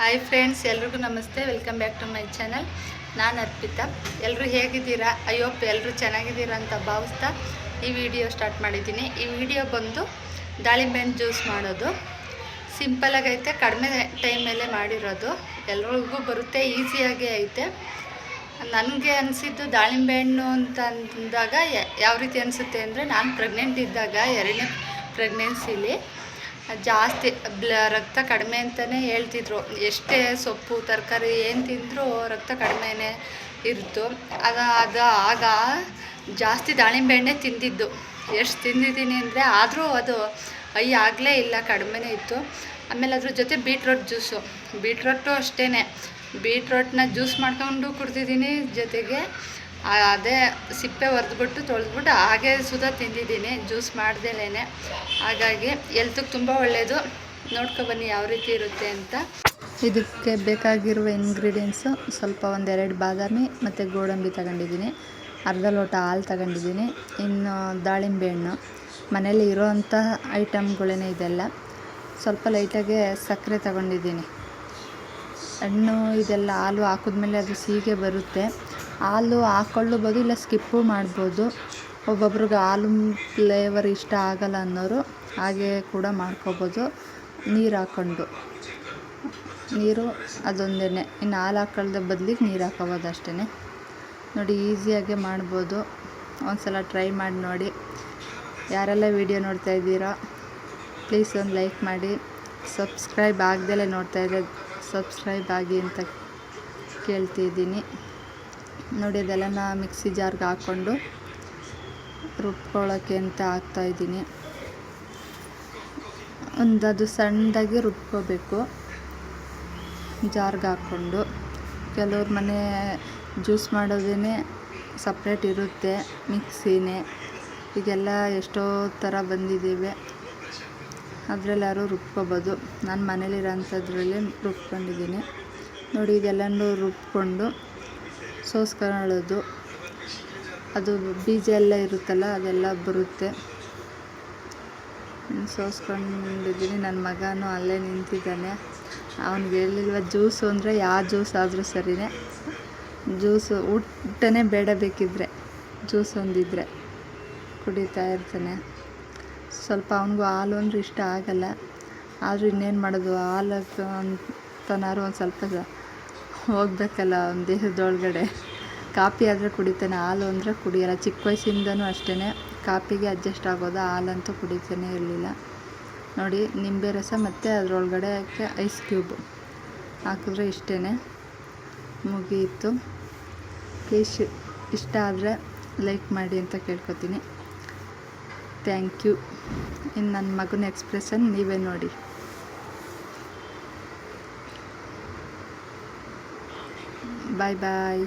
Hi friends, ಎಲ್ರಿಗೂ ನಮಸ್ತೆ. Welcome back to my channel. ನಾನು ಅರ್ಪಿತಾ. ಎಲ್ಲರೂ ಹೇಗಿದ್ದೀರಾ? ಅಯ್ಯೋಪ್ ಎಲ್ಲರೂ ಚೆನ್ನಾಗಿದ್ದೀರಾ ಅಂತ ಭಾವಿಸ್ತಾ ಈ ವಿಡಿಯೋ ಸ್ಟಾರ್ಟ್ ಮಾಡಿದ್ದೀನಿ. ಈ ವಿಡಿಯೋ ಬಂದು ದಾಳಿಂಬೆ ಹಣ್ಣು ಜ್ಯೂಸ್ ಮಾಡೋದು. ಸಿಂಪಲಾಗಿ ಐತೆ, ಕಡಿಮೆ ಟೈಮಲ್ಲೇ ಮಾಡಿರೋದು, ಎಲ್ರಿಗೂ ಬರುತ್ತೆ, ಈಸಿಯಾಗೇ ಐತೆ. ನನಗೆ ಅನಿಸಿದ್ದು ದಾಳಿಂಬೆ ಹಣ್ಣು ಅಂತ ಅಂದಾಗ ಯಾವ ರೀತಿ ಅನಿಸುತ್ತೆ ಅಂದರೆ, ನಾನು ಪ್ರೆಗ್ನೆಂಟ್ ಇದ್ದಾಗ 2ನೇ ಪ್ರೆಗ್ನೆನ್ಸಿಲಿ ಜಾಸ್ತಿ ರಕ್ತ ಕಡಿಮೆ ಅಂತಲೇ ಹೇಳ್ತಿದ್ರು. ಎಷ್ಟೇ ಸೊಪ್ಪು ತರಕಾರಿ ಏನು ತಿಂದರೂ ರಕ್ತ ಕಡಿಮೆನೇ ಇತ್ತು. ಆಗ ಜಾಸ್ತಿ ದಾಳಿಂಬೆ ಹಣ್ಣೆ ತಿಂದಿದ್ದು. ಎಷ್ಟು ತಿಂದಿದ್ದೀನಿ ಅಂದರೆ, ಆದರೂ ಅದು ಆಗಲೇ ಇಲ್ಲ, ಕಡಿಮೆನೇ ಇತ್ತು. ಆಮೇಲೆ ಅದ್ರ ಜೊತೆ ಬೀಟ್ರೋಟು ಅಷ್ಟೇ, ಬೀಟ್ರೋಟ್ನ ಜ್ಯೂಸ್ ಮಾಡ್ಕೊಂಡು ಕುಡ್ದಿದ್ದೀನಿ. ಜೊತೆಗೆ ಅದೇ ಸಿಪ್ಪೆ ಒರೆದ್ಬಿಟ್ಟು ತೊಳೆದ್ಬಿಟ್ಟು ಹಾಗೆ ಸುಧಾ ತಿಂದಿದ್ದೀನಿ, ಜ್ಯೂಸ್ ಮಾಡ್ದೇಲೇ. ಹಾಗಾಗಿ ಎಲ್ತಿಗೆ ತುಂಬ ಒಳ್ಳೆಯದು. ನೋಡ್ಕೊಬನ್ನಿ ಯಾವ ರೀತಿ ಇರುತ್ತೆ ಅಂತ. ಇದಕ್ಕೆ ಬೇಕಾಗಿರುವ ಇಂಗ್ರೀಡಿಯೆಂಟ್ಸು ಸ್ವಲ್ಪ 1-2 ಬಾದಾಮಿ ಮತ್ತು ಗೋಡಂಬಿ ತಗೊಂಡಿದ್ದೀನಿ, ಅರ್ಧ ಲೋಟ ಹಾಲು ತಗೊಂಡಿದ್ದೀನಿ, ಇನ್ನು ದಾಳಿಂಬೆ ಹಣ್ಣು ಮನೇಲಿ ಇರೋವಂಥ ಐಟಮ್ಗಳೇ ಇದೆಲ್ಲ. ಸ್ವಲ್ಪ ಲೈಟಾಗೆ ಸಕ್ಕರೆ ತಗೊಂಡಿದ್ದೀನಿ. ಹಣ್ಣು ಇದೆಲ್ಲ ಹಾಲು ಹಾಕಿದ್ಮೇಲೆ ಅದು ಸಿಹಿಗೆ ಬರುತ್ತೆ. ಹಾಲು ಹಾಕ್ಕೊಳ್ಳಬೋದು, ಇಲ್ಲ ಸ್ಕಿಪ್ಪು ಮಾಡ್ಬೋದು. ಒಬ್ಬೊಬ್ರಿಗೆ ಹಾಲು ಫ್ಲೇವರ್ ಇಷ್ಟ ಆಗಲ್ಲ ಅನ್ನೋರು ಹಾಗೆ ಕೂಡ ಮಾಡ್ಕೋಬೋದು, ನೀರು ಹಾಕ್ಕೊಂಡು. ನೀರು ಅದೊಂದೇ, ಇನ್ನು ಹಾಲು ಹಾಕ್ಕೊಳ್ಳೋದ ಬದಲಿಗೆ ನೀರು ಹಾಕೋಬೋದು ಅಷ್ಟೇ. ನೋಡಿ, ಈಸಿಯಾಗೆ ಮಾಡ್ಬೋದು. ಒಂದ್ಸಲ ಟ್ರೈ ಮಾಡಿ ನೋಡಿ. ಯಾರೆಲ್ಲ ವಿಡಿಯೋ ನೋಡ್ತಾ ಇದ್ದೀರಾ ಪ್ಲೀಸ್ ಒಂದು ಲೈಕ್ ಮಾಡಿ. ಸಬ್ಸ್ಕ್ರೈಬ್ ಆಗದೆಲೇ ನೋಡ್ತಾ ಇದ್ದರೆ ಸಬ್ಸ್ಕ್ರೈಬ್ ಆಗಿ ಅಂತ ಕೇಳ್ತಿದ್ದೀನಿ. ನೋಡಿ, ಅದೆಲ್ಲ ಮಿಕ್ಸಿ ಜಾರ್ಗೆ ಹಾಕ್ಕೊಂಡು ರುಬ್ಕೊಳ್ಳೋಕ್ಕೆ ಅಂತ ಹಾಕ್ತಾಯಿದ್ದೀನಿ. ಅದು ಸಣ್ಣದಾಗಿ ರುಬ್ಕೋಬೇಕು ಜಾರ್ಗೆ ಹಾಕ್ಕೊಂಡು. ಕೆಲವ್ರ ಮನೆ ಜ್ಯೂಸ್ ಮಾಡೋದೇ ಸಪ್ರೇಟ್ ಇರುತ್ತೆ, ಮಿಕ್ಸಿನೇ. ಈಗೆಲ್ಲ ಎಷ್ಟೋ ಥರ ಬಂದಿದ್ದೀವಿ, ಅದರಲ್ಲಾರು ರುಬ್ಕೋಬೋದು. ನಾನು ಮನೇಲಿರೋ ಅಂಥದ್ರಲ್ಲಿ ರುಬ್ಕೊಂಡಿದ್ದೀನಿ. ನೋಡಿ, ಇದೆಲ್ಲನೂ ರುಬ್ಕೊಂಡು ಸೋಸ್ಕೊಳ್ಳೋದು. ಅದು ಬೀಜ ಎಲ್ಲ ಇರುತ್ತಲ್ಲ, ಅದೆಲ್ಲ ಬರುತ್ತೆ. ಸೋಸ್ಕೊಂಡಿದ್ದೀನಿ. ನನ್ನ ಮಗನೂ ಅಲ್ಲೇ ನಿಂತಿದ್ದಾನೆ. ಅವ್ನಿಗೆ ಹೇಳಿಲ್ವ, ಜ್ಯೂಸು ಅಂದರೆ ಯಾವ ಜ್ಯೂಸ್ ಆದರೂ ಸರಿಯೇ, ಜ್ಯೂಸು ಊಟನೇ ಬೇಡ, ಬೇಕಿದ್ದರೆ ಜ್ಯೂಸ್ ಒಂದಿದ್ರೆ ಕುಡಿತಾ ಇರ್ತಾನೆ. ಸ್ವಲ್ಪ ಅವನಿಗೂ ಹಾಲು ಅಂದರೆ ಇಷ್ಟ ಆಗಲ್ಲ, ಆದರೂ ಇನ್ನೇನು ಮಾಡೋದು, ಹಾಲು ಅಂತನಾರು ಒಂದು ಸ್ವಲ್ಪ ಹೋಗ್ಬೇಕಲ್ಲ ಅವನ ದೇಹದೊಳಗಡೆ. ಕಾಫಿ ಆದರೆ ಕುಡಿತಾನೆ, ಹಾಲು ಅಂದರೆ ಕುಡಿಯಲ್ಲ. ಚಿಕ್ಕ ವಯಸ್ಸಿಂದನೂ ಅಷ್ಟೇ, ಕಾಫಿಗೆ ಅಡ್ಜಸ್ಟ್ ಆಗೋದು, ಹಾಲಂತೂ ಕುಡಿತಾನೆ ಇರಲಿಲ್ಲ. ನೋಡಿ, ನಿಂಬೆ ರಸ ಮತ್ತು ಅದರೊಳಗಡೆ ಐಸ್ ಕ್ಯೂಬ್ ಹಾಕಿದ್ರೆ ಇಷ್ಟೇ, ಮುಗಿಯಿತು. ಪ್ಲೀಸ್ ಇಷ್ಟ ಆದರೆ ಲೈಕ್ ಮಾಡಿ ಅಂತ ಕೇಳ್ಕೊತೀನಿ. Thank you. ಇನ್ನು ನನ್ನ ಮಗನ ಎಕ್ಸ್ಪ್ರೆಷನ್ ನೀವೇ ನೋಡಿ. ಬಾಯ್ ಬಾಯ್.